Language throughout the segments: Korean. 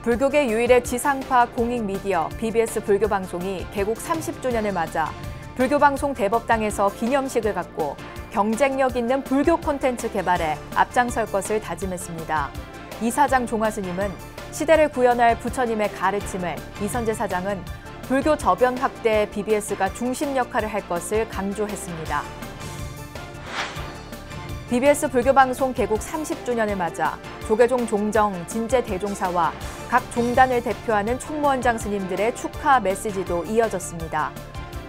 불교계 유일의 지상파 공익미디어 BBS 불교방송이 개국 30주년을 맞아 불교방송 대법당에서 기념식을 갖고 경쟁력 있는 불교 콘텐츠 개발에 앞장설 것을 다짐했습니다. 이사장 종화스님은 시대를 구현할 부처님의 가르침을, 이선재 사장은 불교 저변 확대에 BBS가 중심 역할을 할 것을 강조했습니다. BBS 불교방송 개국 30주년을 맞아 조계종 종정, 진제 대종사와 각 종단을 대표하는 총무원장 스님들의 축하 메시지도 이어졌습니다.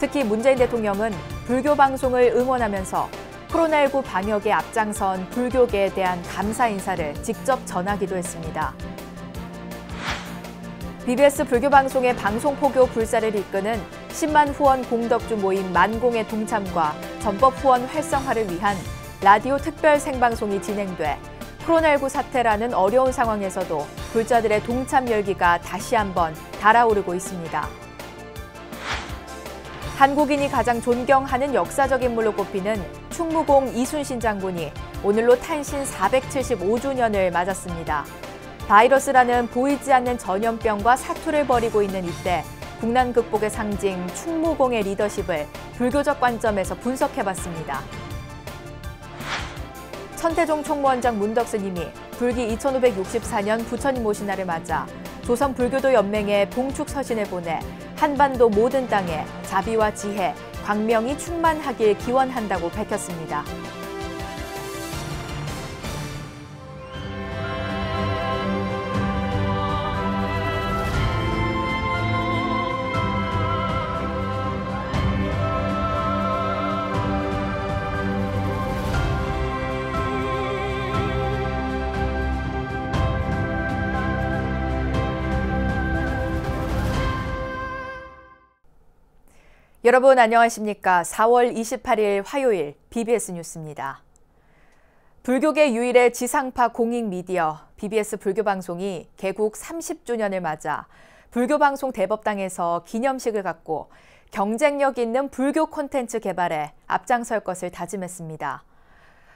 특히 문재인 대통령은 불교방송을 응원하면서 코로나19 방역에 앞장선 불교계에 대한 감사 인사를 직접 전하기도 했습니다. BBS 불교방송의 방송포교 불사를 이끄는 10만 후원 공덕주 모임 만공의 동참과 전법 후원 활성화를 위한 라디오 특별 생방송이 진행돼 코로나19 사태라는 어려운 상황에서도 불자들의 동참 열기가 다시 한번 달아오르고 있습니다. 한국인이 가장 존경하는 역사적 인물로 꼽히는 충무공 이순신 장군이 오늘로 탄신 475주년을 맞았습니다. 바이러스라는 보이지 않는 전염병과 사투를 벌이고 있는 이때 국난 극복의 상징 충무공의 리더십을 불교적 관점에서 분석해봤습니다. 천태종 총무원장 문덕스님이 불기 2564년 부처님 오신 날을 맞아 조선불교도연맹에 봉축서신을 보내 한반도 모든 땅에 자비와 지혜, 광명이 충만하길 기원한다고 밝혔습니다. 여러분 안녕하십니까? 4월 28일 화요일 BBS 뉴스입니다. 불교계 유일의 지상파 공익미디어 BBS 불교방송이 개국 30주년을 맞아 불교방송 대법당에서 기념식을 갖고 경쟁력 있는 불교 콘텐츠 개발에 앞장설 것을 다짐했습니다.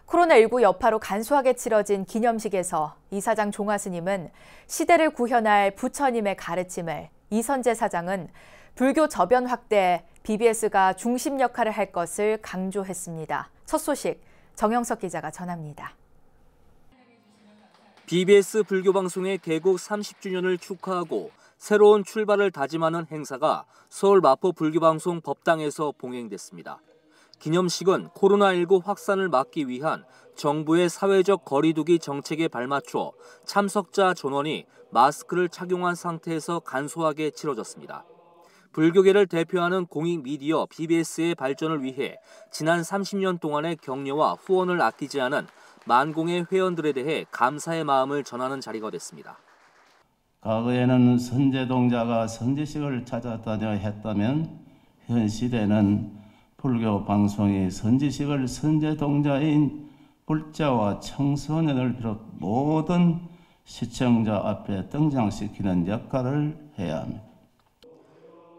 코로나19 여파로 간소하게 치러진 기념식에서 이사장 종화스님은 시대를 구현할 부처님의 가르침을, 이선재 사장은 불교 저변 확대에 BBS가 중심 역할을 할 것을 강조했습니다. 첫 소식 정영석 기자가 전합니다. BBS 불교방송의 개국 30주년을 축하하고 새로운 출발을 다짐하는 행사가 서울 마포 불교방송 법당에서 봉행됐습니다. 기념식은 코로나19 확산을 막기 위한 정부의 사회적 거리두기 정책에 발맞춰 참석자 전원이 마스크를 착용한 상태에서 간소하게 치러졌습니다. 불교계를 대표하는 공익미디어 BBS의 발전을 위해 지난 30년 동안의 격려와 후원을 아끼지 않은 만공의 회원들에 대해 감사의 마음을 전하는 자리가 됐습니다. 과거에는 선제동자가 선지식을 찾아다녀 했다면 현 시대는 불교 방송이 선지식을 선제동자인 불자와 청소년을 비롯 모든 시청자 앞에 등장시키는 역할을 해야 합니다.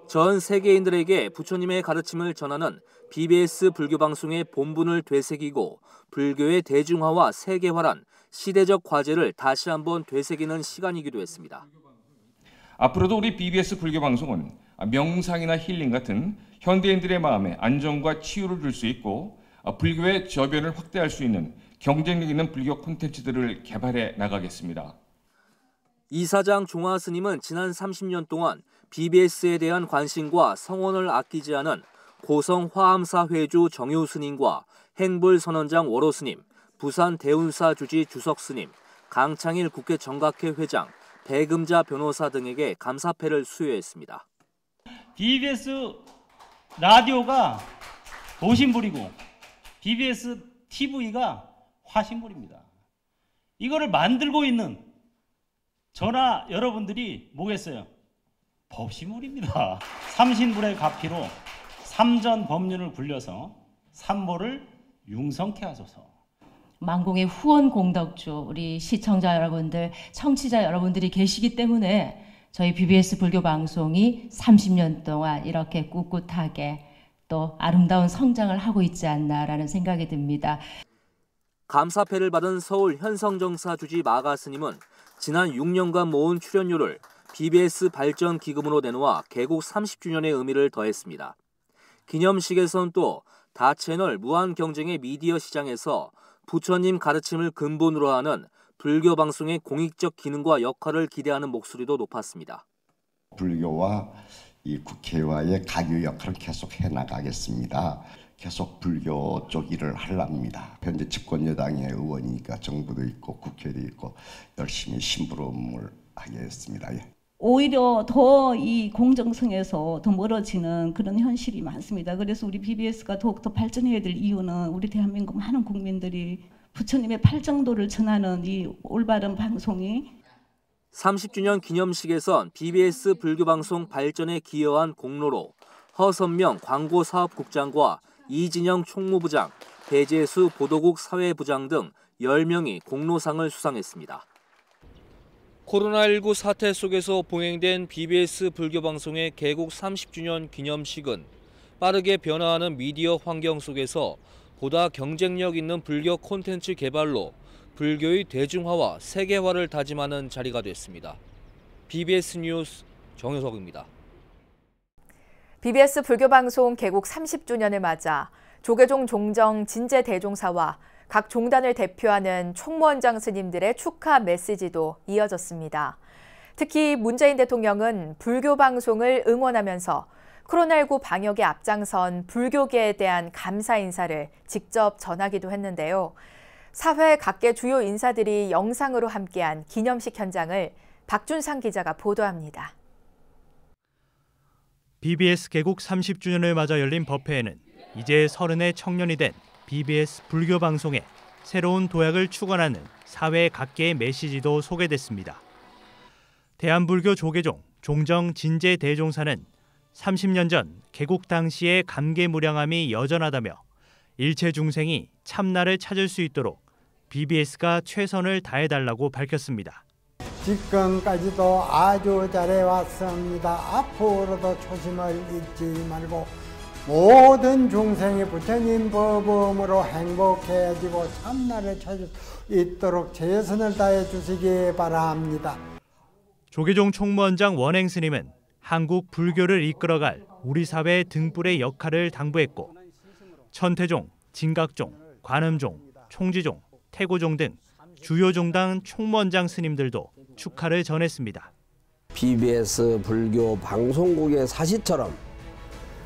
전 세계인들에게 부처님의 가르침을 전하는 BBS 불교방송의 본분을 되새기고 불교의 대중화와 세계화란 시대적 과제를 다시 한번 되새기는 시간이기도 했습니다. 앞으로도 우리 BBS 불교방송은 명상이나 힐링 같은 현대인들의 마음에 안정과 치유를 줄 수 있고 불교의 저변을 확대할 수 있는 경쟁력 있는 불교 콘텐츠들을 개발해 나가겠습니다. 이사장 종화스님은 지난 30년 동안 BBS에 대한 관심과 성원을 아끼지 않은 고성 화암사 회주 정유 스님과 행불 선원장 월호 스님, 부산 대운사 주지 주석 스님, 강창일 국회 정각회 회장, 배금자 변호사 등에게 감사패를 수여했습니다. BBS 라디오가 도신불이고 BBS TV가 화신불입니다. 이거를 만들고 있는 저나 여러분들이 뭐겠어요? 법신불입니다. 삼신불의 가피로 삼전 법륜을 굴려서 삼모를 융성케 하소서. 만공의 후원 공덕주 우리 시청자 여러분들, 청취자 여러분들이 계시기 때문에 저희 BBS 불교 방송이 30년 동안 이렇게 꿋꿋하게 또 아름다운 성장을 하고 있지 않나라는 생각이 듭니다. 감사패를 받은 서울 현성정사 주지 마가 스님은 지난 6년간 모은 출연료를 BBS 발전 기금으로 내놓아 개국 30주년의 의미를 더했습니다. 기념식에선 또 다채널 무한 경쟁의 미디어 시장에서 부처님 가르침을 근본으로 하는 불교 방송의 공익적 기능과 역할을 기대하는 목소리도 높았습니다. 불교와 이 국회와의 가교 역할을 계속 해나가겠습니다. 계속 불교 쪽 일을 하려합니다. 현재 집권 여당의 의원이니까 정부도 있고 국회도 있고 열심히 심부름을 하겠습니다. 오히려 더 이 공정성에서 더 멀어지는 그런 현실이 많습니다. 그래서 우리 BBS가 더욱더 발전해야 될 이유는 우리 대한민국 많은 국민들이 부처님의 팔정도를 전하는 이 올바른 방송이 30주년 기념식에선 BBS 불교방송 발전에 기여한 공로로 허선명 광고사업국장과 이진영 총무부장, 배재수 보도국 사회부장 등 10명이 공로상을 수상했습니다. 코로나19 사태 속에서 봉행된 BBS 불교방송의 개국 30주년 기념식은 빠르게 변화하는 미디어 환경 속에서 보다 경쟁력 있는 불교 콘텐츠 개발로 불교의 대중화와 세계화를 다짐하는 자리가 됐습니다. BBS 뉴스 정효석입니다. BBS 불교방송 개국 30주년을 맞아 조계종 종정 진제대종사와 각 종단을 대표하는 총무원장 스님들의 축하 메시지도 이어졌습니다. 특히 문재인 대통령은 불교방송을 응원하면서 코로나19 방역에 앞장선 불교계에 대한 감사 인사를 직접 전하기도 했는데요. 사회 각계 주요 인사들이 영상으로 함께한 기념식 현장을 박준상 기자가 보도합니다. BBS 개국 30주년을 맞아 열린 법회에는 이제 30의 청년이 된 BBS 불교방송의 새로운 도약을 축원하는 사회 각계의 메시지도 소개됐습니다. 대한불교 조계종 종정 진제대종사는 30년 전 개국 당시의 감개무량함이 여전하다며 일체 중생이 참나를 찾을 수 있도록 BBS가 최선을 다해달라고 밝혔습니다. 지금까지도 아주 잘해왔습니다. 앞으로도 초심을 잊지 말고 모든 중생이 부처님 법음으로 행복해지고 참나를 찾을 수 있도록 최선을 다해 주시기 바랍니다. 조계종 총무원장 원행 스님은 한국 불교를 이끌어갈 우리 사회의 등불의 역할을 당부했고 천태종, 진각종, 관음종, 총지종, 태고종 등 주요 종당 총무원장 스님들도 축하를 전했습니다. BBS 불교 방송국의 사시처럼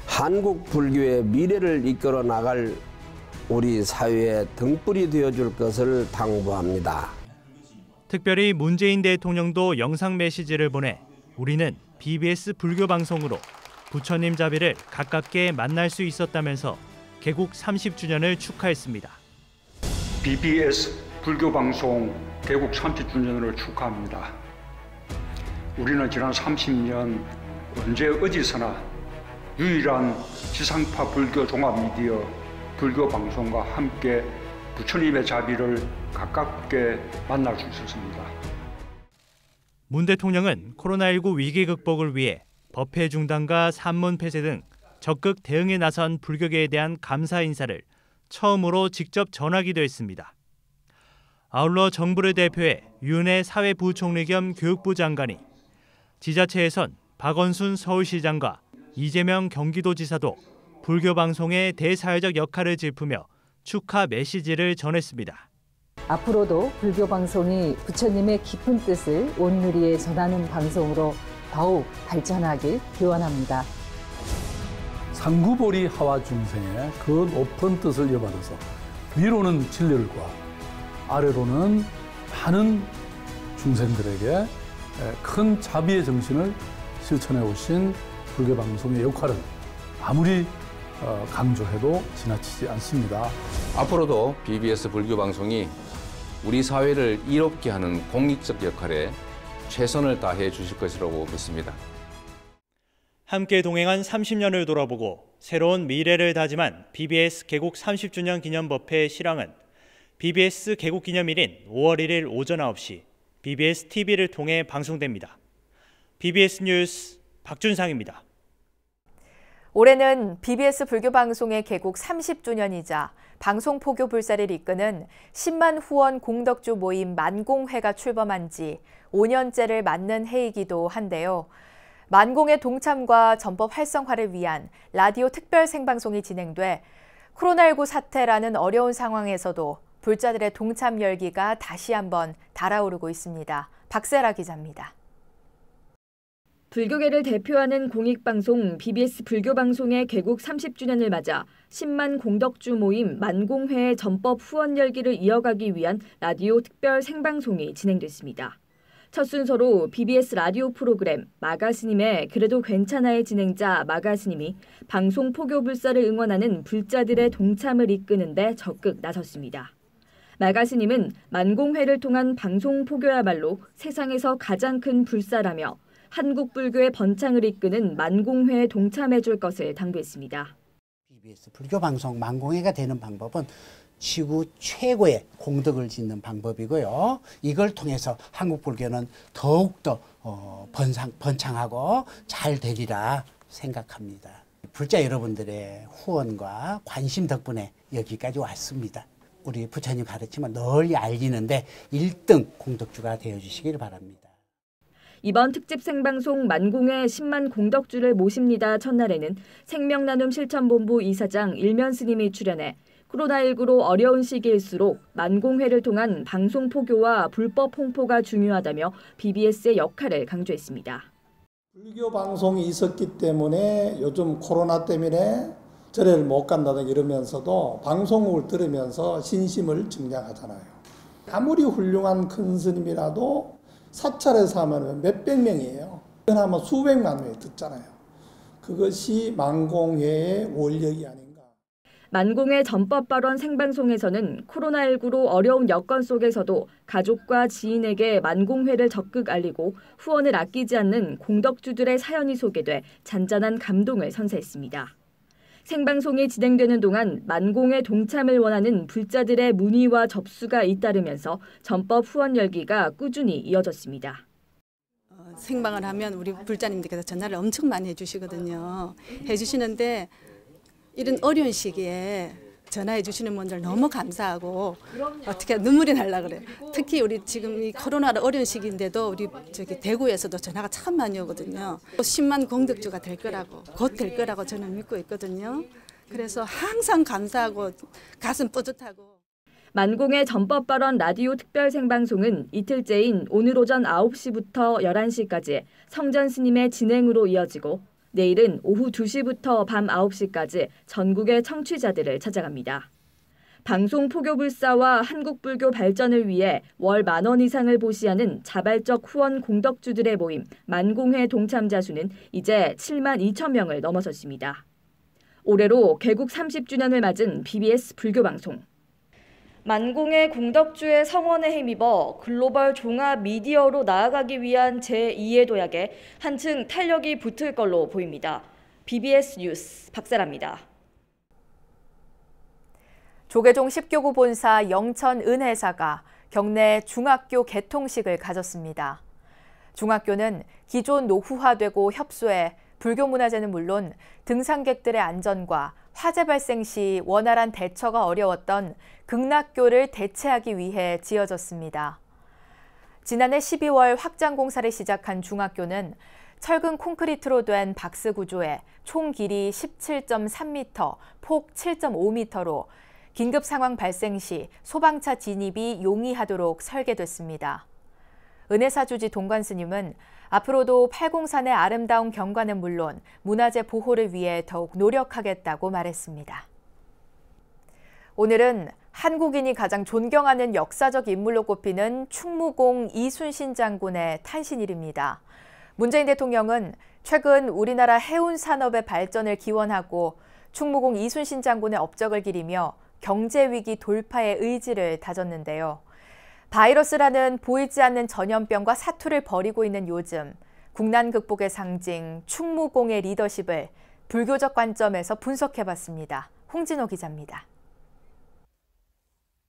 한국 불교의 미래를 이끌어 나갈 우리 사회의 등불이 되어줄 것을 당부합니다. 특별히 문재인 대통령도 영상 메시지를 보내 우리는 BBS 불교 방송으로 부처님 자비를 가깝게 만날 수 있었다면서 개국 30주년을 축하했습니다. BBS 불교 방송 개국 30주년을 축하합니다. 우리는 지난 30년 언제 어디서나 유일한 지상파 불교 종합 미디어 불교 방송과 함께 부처님의 자비를 가깝게 만날 수 있었습니다. 문 대통령은 코로나19 위기 극복을 위해 법회 중단과 산문 폐쇄 등 적극 대응에 나선 불교계에 대한 감사 인사를 처음으로 직접 전하기도 했습니다. 아울러 정부를 대표해 윤해 사회부총리 겸 교육부 장관이 지자체에선 박원순 서울시장과 이재명 경기도지사도 불교방송의 대사회적 역할을 짚으며 축하 메시지를 전했습니다. 앞으로도 불교방송이 부처님의 깊은 뜻을 온누리에 전하는 방송으로 더욱 발전하길 기원합니다. 상구보리 하와 중생의 그 높은 뜻을 이어받아서 위로는 진리를과 아래로는 많은 중생들에게 큰 자비의 정신을 실천해 오신 불교방송의 역할은 아무리 강조해도 지나치지 않습니다. 앞으로도 BBS 불교방송이 우리 사회를 이롭게 하는 공익적 역할에 최선을 다해 주실 것이라고 믿습니다. 함께 동행한 30년을 돌아보고 새로운 미래를 다짐한 BBS 개국 30주년 기념법회 실황은 BBS 개국 기념일인 5월 1일 오전 9시 BBS TV를 통해 방송됩니다. BBS 뉴스 박준상입니다. 올해는 BBS 불교방송의 개국 30주년이자 방송 포교 불사를 이끄는 10만 후원 공덕주 모임 만공회가 출범한 지 5년째를 맞는 해이기도 한데요. 만공의 동참과 전법 활성화를 위한 라디오 특별 생방송이 진행돼 코로나19 사태라는 어려운 상황에서도 불자들의 동참 열기가 다시 한번 달아오르고 있습니다. 박세라 기자입니다. 불교계를 대표하는 공익방송 BBS 불교방송의 개국 30주년을 맞아 10만 공덕주 모임 만공회의 전법 후원 열기를 이어가기 위한 라디오 특별 생방송이 진행됐습니다. 첫 순서로 BBS 라디오 프로그램 마가스님의 그래도 괜찮아의 진행자 마가스님이 방송 포교 불사를 응원하는 불자들의 동참을 이끄는 데 적극 나섰습니다. 마가스님은 만공회를 통한 방송 포교야말로 세상에서 가장 큰 불사라며 한국 불교의 번창을 이끄는 만공회에 동참해 줄 것을 당부했습니다. BBS 불교방송 만공회가 되는 방법은 지구 최고의 공덕을 짓는 방법이고요. 이걸 통해서 한국 불교는 더욱더 번창하고 잘 되리라 생각합니다. 불자 여러분들의 후원과 관심 덕분에 여기까지 왔습니다. 우리 부처님 가르침을 널리 알리는데 1등 공덕주가 되어주시길 바랍니다. 이번 특집 생방송 만공회 10만 공덕주를 모십니다 첫날에는 생명나눔 실천본부 이사장 일면 스님이 출연해 코로나19로 어려운 시기일수록 만공회를 통한 방송 포교와 불법 홍보가 중요하다며 BBS의 역할을 강조했습니다. 불교 방송이 있었기 때문에 요즘 코로나 때문에 절에를 못 간다든가 이러면서도 방송국을 들으면서 신심을 증량하잖아요. 아무리 훌륭한 큰 스님이라도 사찰에서 하면 몇백 명이에요. 하면 수백만 명이 듣잖아요. 그것이 만공회의 원력이 아닌가. 만공회 전법 발언 생방송에서는 코로나19로 어려운 여건 속에서도 가족과 지인에게 만공회를 적극 알리고 후원을 아끼지 않는 공덕주들의 사연이 소개돼 잔잔한 감동을 선사했습니다. 생방송이 진행되는 동안 만공회 동참을 원하는 불자들의 문의와 접수가 잇따르면서 전법 후원 열기가 꾸준히 이어졌습니다. 생방을 하면 우리 불자님들께서 전화를 엄청 많이 해주시거든요. 해주시는데 이런 어려운 시기에 전화해 주시는 분들 너무 감사하고 어떻게 눈물이 날라 그래. 특히 우리 지금 이 코로나로 어려운 시기인데도 우리 저기 대구에서도 전화가 참 많이 오거든요. 10만 공덕주가 될 거라고 곧 될 거라고 저는 믿고 있거든요. 그래서 항상 감사하고 가슴 뿌듯하고. 만공회 전법 발언 라디오 특별 생방송은 이틀째인 오늘 오전 9시부터 11시까지 성전 스님의 진행으로 이어지고 내일은 오후 2시부터 밤 9시까지 전국의 청취자들을 찾아갑니다. 방송 포교 불사와 한국 불교 발전을 위해 월 10,000원 이상을 보시하는 자발적 후원 공덕주들의 모임 만공회 동참자 수는 이제 72,000명을 넘어섰습니다. 올해로 개국 30주년을 맞은 BBS 불교방송. 만공회 공덕주의 성원에 힘입어 글로벌 종합 미디어로 나아가기 위한 제2의 도약에 한층 탄력이 붙을 걸로 보입니다. BBS 뉴스 박세라입니다. 조계종 10교구 본사 영천 은혜사가 경내 중학교 개통식을 가졌습니다. 중학교는 기존 노후화되고 협소해 불교 문화재는 물론 등산객들의 안전과 화재 발생 시 원활한 대처가 어려웠던 극락교를 대체하기 위해 지어졌습니다. 지난해 12월 확장 공사를 시작한 중학교는 철근 콘크리트로 된 박스 구조에 총 길이 17.3m, 폭 7.5m로 긴급 상황 발생 시 소방차 진입이 용이하도록 설계됐습니다. 은혜사 주지 동관 스님은 앞으로도 팔공산의 아름다운 경관은 물론 문화재 보호를 위해 더욱 노력하겠다고 말했습니다. 오늘은 한국인이 가장 존경하는 역사적 인물로 꼽히는 충무공 이순신 장군의 탄신일입니다. 문재인 대통령은 최근 우리나라 해운 산업의 발전을 기원하고 충무공 이순신 장군의 업적을 기리며 경제 위기 돌파의 의지를 다졌는데요. 바이러스라는 보이지 않는 전염병과 사투를 벌이고 있는 요즘, 국난 극복의 상징 충무공의 리더십을 불교적 관점에서 분석해봤습니다. 홍진호 기자입니다.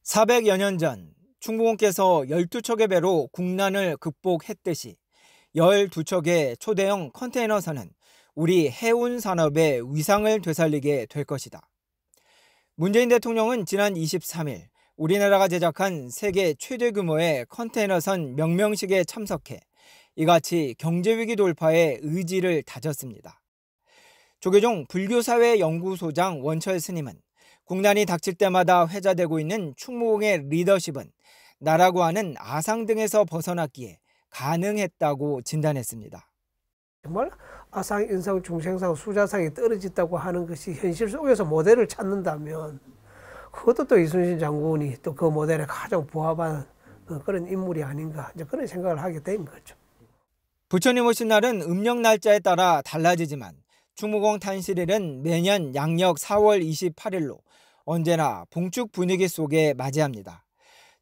400여 년 전 충무공께서 12척의 배로 국난을 극복했듯이 12척의 초대형 컨테이너선은 우리 해운 산업의 위상을 되살리게 될 것이다. 문재인 대통령은 지난 23일 우리나라가 제작한 세계 최대 규모의 컨테이너선 명명식에 참석해 이같이 경제위기 돌파의 의지를 다졌습니다. 조계종 불교사회연구소장 원철 스님은 국난이 닥칠 때마다 회자되고 있는 충무공의 리더십은 나라고 하는 아상 등에서 벗어났기에 가능했다고 진단했습니다. 정말 아상, 인상, 중생상, 수자상이 떨어졌다고 하는 것이 현실 속에서 모델을 찾는다면 그것도 또 이순신 장군이 또 그 모델에 가장 부합한 그런 인물이 아닌가 이제 그런 생각을 하게 된 거죠. 부처님 오신 날은 음력 날짜에 따라 달라지지만 충무공 탄실일은 매년 양력 4월 28일로 언제나 봉축 분위기 속에 맞이합니다.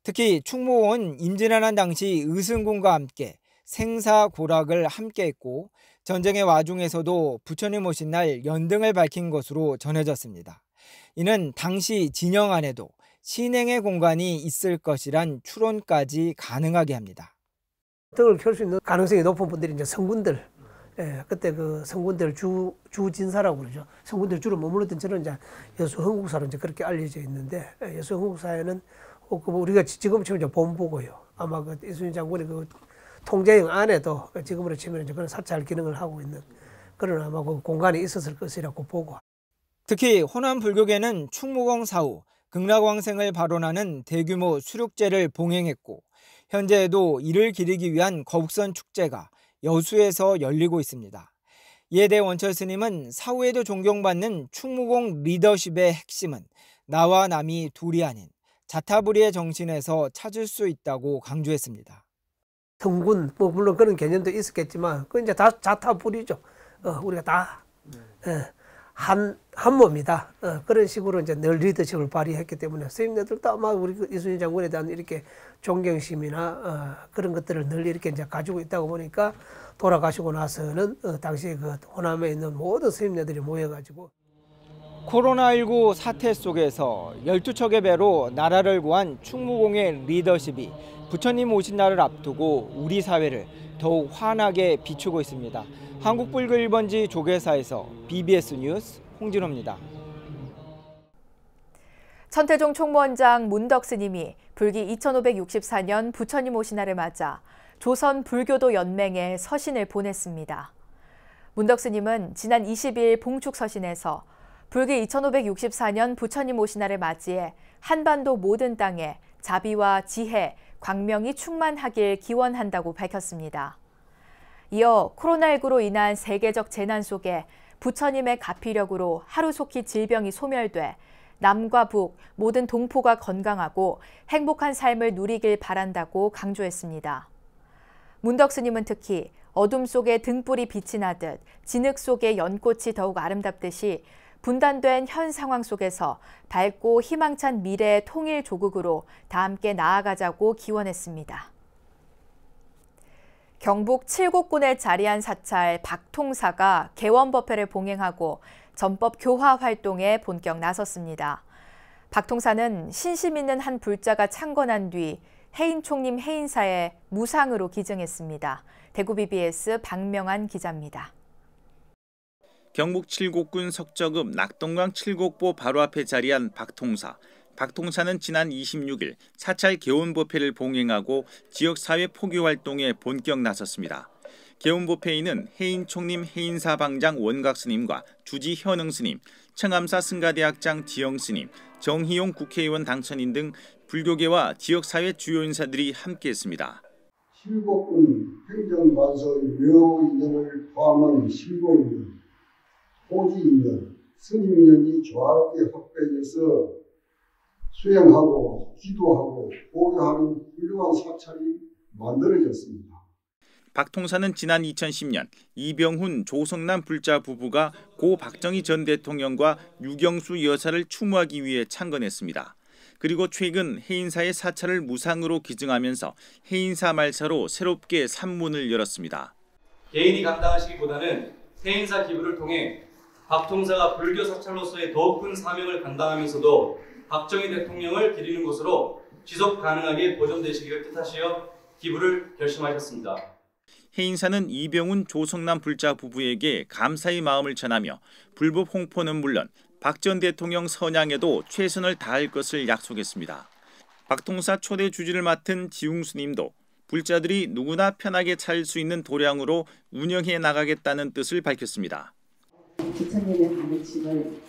특히 충무공은 임진왜란 당시 의승군과 함께 생사고락을 함께했고 전쟁의 와중에서도 부처님 오신 날 연등을 밝힌 것으로 전해졌습니다. 이는 당시 진영 안에도 신행의 공간이 있을 것이란 추론까지 가능하게 합니다. 등을 켤 수 있는 가능성이 높은 분들이 이제 성군들, 그때 그 성군들 주진사라고 그러죠. 성군들 주로 머물렀던 저는 이제 여수흥국사로 이제 그렇게 알려져 있는데 여수흥국사에는 우리가 지금처럼 이제 본보고요. 아마 그 이순신 장군의 그 통제영 안에도 지금으로 치면 이제 그런 사찰 기능을 하고 있는 그런 아마 그 공간이 있었을 것이라고 보고. 특히 호남 불교계는 충무공 사후 극락왕생을 발언하는 대규모 수륙제를 봉행했고 현재에도 이를 기리기 위한 거북선 축제가 여수에서 열리고 있습니다. 이에 대해 원철 스님은 사후에도 존경받는 충무공 리더십의 핵심은 나와 남이 둘이 아닌 자타불이의 정신에서 찾을 수 있다고 강조했습니다. 성군, 뭐 물론 그런 개념도 있었겠지만 그 이제 다 자타불이죠. 우리가 다 한 몸이다. 그런 식으로 이제 늘 리더십을 발휘했기 때문에 스님네들도 아마 우리 이순신 장군에 대한 이렇게 존경심이나 그런 것들을 늘 이렇게 이제 가지고 있다고 보니까 돌아가시고 나서는 당시에 그 호남에 있는 모든 스님네들이 모여가지고 코로나19 사태 속에서 12척의 배로 나라를 구한 충무공의 리더십이 부처님 오신 날을 앞두고 우리 사회를 더욱 환하게 비추고 있습니다. 한국불교 1번지 조계사에서 BBS 뉴스 홍진호입니다. 천태종 총무원장 문덕 스님이 불기 2564년 부처님 오신 날을 맞아 조선 불교도 연맹에 서신을 보냈습니다. 문덕 스님은 지난 20일 봉축 서신에서 불기 2564년 부처님 오신 날을 맞이해 한반도 모든 땅에 자비와 지혜, 광명이 충만하길 기원한다고 밝혔습니다. 이어 코로나19로 인한 세계적 재난 속에 부처님의 가피력으로 하루속히 질병이 소멸돼 남과 북 모든 동포가 건강하고 행복한 삶을 누리길 바란다고 강조했습니다. 문덕 스님은 특히 어둠 속에 등불이 빛이 나듯 진흙 속에 연꽃이 더욱 아름답듯이 분단된 현 상황 속에서 밝고 희망찬 미래의 통일 조국으로 다 함께 나아가자고 기원했습니다. 경북 칠곡군에 자리한 사찰 박통사가 개원법회를 봉행하고 전법 교화 활동에 본격 나섰습니다. 박통사는 신심 있는 한 불자가 창건한 뒤 해인총림 해인사에 무상으로 기증했습니다. 대구 BBS 박명환 기자입니다. 경북 칠곡군 석저읍 낙동강 칠곡보 바로 앞에 자리한 박통사. 박통사는 지난 26일 사찰 개원법회를 봉행하고 지역사회 포교 활동에 본격 나섰습니다. 개원법회에는 해인총림 해인사 방장 원각스님과 주지 현응스님, 청암사 승가대학장 지영스님, 정희용 국회의원 당선인 등 불교계와 지역사회 주요 인사들이 함께했습니다. 칠곡군 행정관서 유효인연을 포함한 실고인연, 호지인연, 스님인연이 조화롭게 확대돼서 수행하고 기도하고 보교하는 훌륭한 사찰이 만들어졌습니다. 박통사는 지난 2010년 이병훈 조성남 불자 부부가 고 박정희 전 대통령과 유경수 여사를 추모하기 위해 창건했습니다. 그리고 최근 해인사의 사찰을 무상으로 기증하면서 해인사 말사로 새롭게 산문을 열었습니다. 개인이 감당하시기보다는 해인사 기부를 통해 박통사가 불교 사찰로서의 더욱 큰 사명을 감당하면서도 박정희 대통령을 기리는 것으로 지속 가능하게 보존되시기를 뜻하시어 기부를 결심하셨습니다. 해인사는 이병훈, 조성남 불자 부부에게 감사의 마음을 전하며 불법 홍포는 물론 박 전 대통령 선양에도 최선을 다할 것을 약속했습니다. 박통사 초대 주지를 맡은 지웅 스님도 불자들이 누구나 편하게 찾을 수 있는 도량으로 운영해 나가겠다는 뜻을 밝혔습니다. 부처님의 가르침을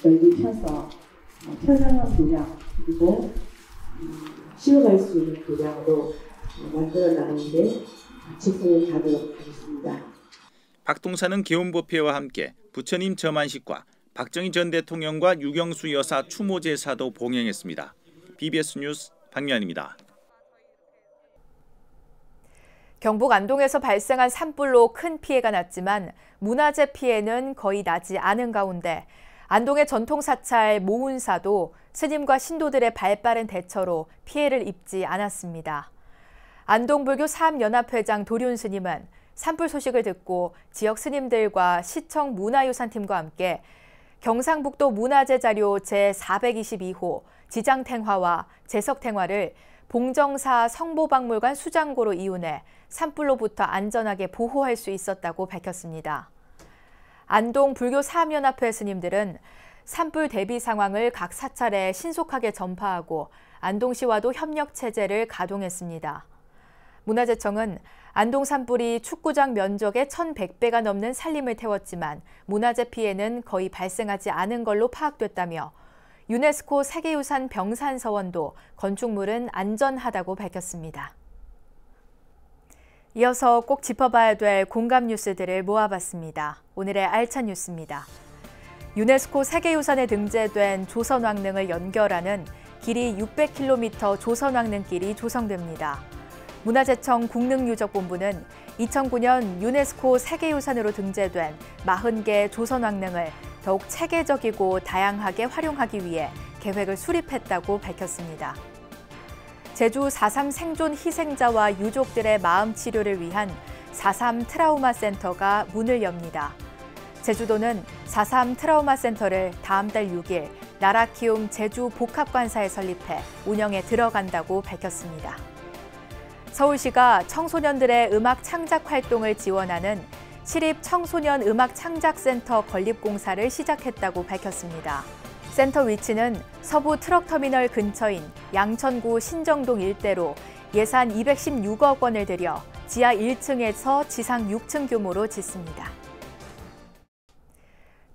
넓이 펴서 편안한 도량 그리고 쉬어갈 수 있는 도량으로 만들어 나가는데 최선을 다하도록 하겠습니다. 박통사는 개원법회와 함께 부처님 점안식과 박정희 전 대통령과 유경수 여사 추모 제사도 봉행했습니다. BBS 뉴스 박연입니다. 경북 안동에서 발생한 산불로 큰 피해가 났지만 문화재 피해는 거의 나지 않은 가운데 안동의 전통 사찰 모운사도 스님과 신도들의 발빠른 대처로 피해를 입지 않았습니다. 안동불교 사업연합회장 도륜 스님은 산불 소식을 듣고 지역 스님들과 시청 문화유산팀과 함께 경상북도 문화재 자료 제422호 지장탱화와 제석탱화를 봉정사 성보박물관 수장고로 이운해 산불로부터 안전하게 보호할 수 있었다고 밝혔습니다. 안동 불교 사업연합회 스님들은 산불 대비 상황을 각 사찰에 신속하게 전파하고 안동시와도 협력 체제를 가동했습니다. 문화재청은 안동 산불이 축구장 면적의 1,100배가 넘는 산림을 태웠지만 문화재 피해는 거의 발생하지 않은 걸로 파악됐다며 유네스코 세계유산 병산서원도 건축물은 안전하다고 밝혔습니다. 이어서 꼭 짚어봐야 될 공감 뉴스들을 모아봤습니다. 오늘의 알찬 뉴스입니다. 유네스코 세계유산에 등재된 조선왕릉을 연결하는 길이 600km 조선왕릉길이 조성됩니다. 문화재청 국능유적본부는 2009년 유네스코 세계유산으로 등재된 40개 조선왕릉을 더욱 체계적이고 다양하게 활용하기 위해 계획을 수립했다고 밝혔습니다. 제주 4.3 생존 희생자와 유족들의 마음 치료를 위한 4.3 트라우마 센터가 문을 엽니다. 제주도는 4.3 트라우마 센터를 다음 달 6일 나라키움 제주 복합관사에 설립해 운영에 들어간다고 밝혔습니다. 서울시가 청소년들의 음악 창작 활동을 지원하는 시립 청소년 음악 창작센터 건립공사를 시작했다고 밝혔습니다. 센터 위치는 서부 트럭터미널 근처인 양천구 신정동 일대로 예산 216억 원을 들여 지하 1층에서 지상 6층 규모로 짓습니다.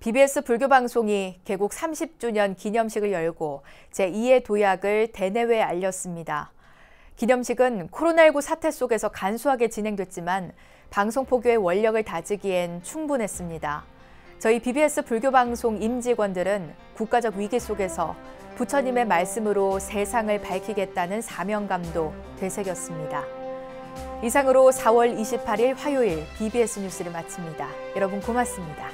BBS 불교방송이 개국 30주년 기념식을 열고 제2의 도약을 대내외에 알렸습니다. 기념식은 코로나19 사태 속에서 간소하게 진행됐지만 방송 포교의 원력을 다지기엔 충분했습니다. 저희 BBS 불교방송 임직원들은 국가적 위기 속에서 부처님의 말씀으로 세상을 밝히겠다는 사명감도 되새겼습니다. 이상으로 4월 28일 화요일 BBS 뉴스를 마칩니다. 여러분 고맙습니다.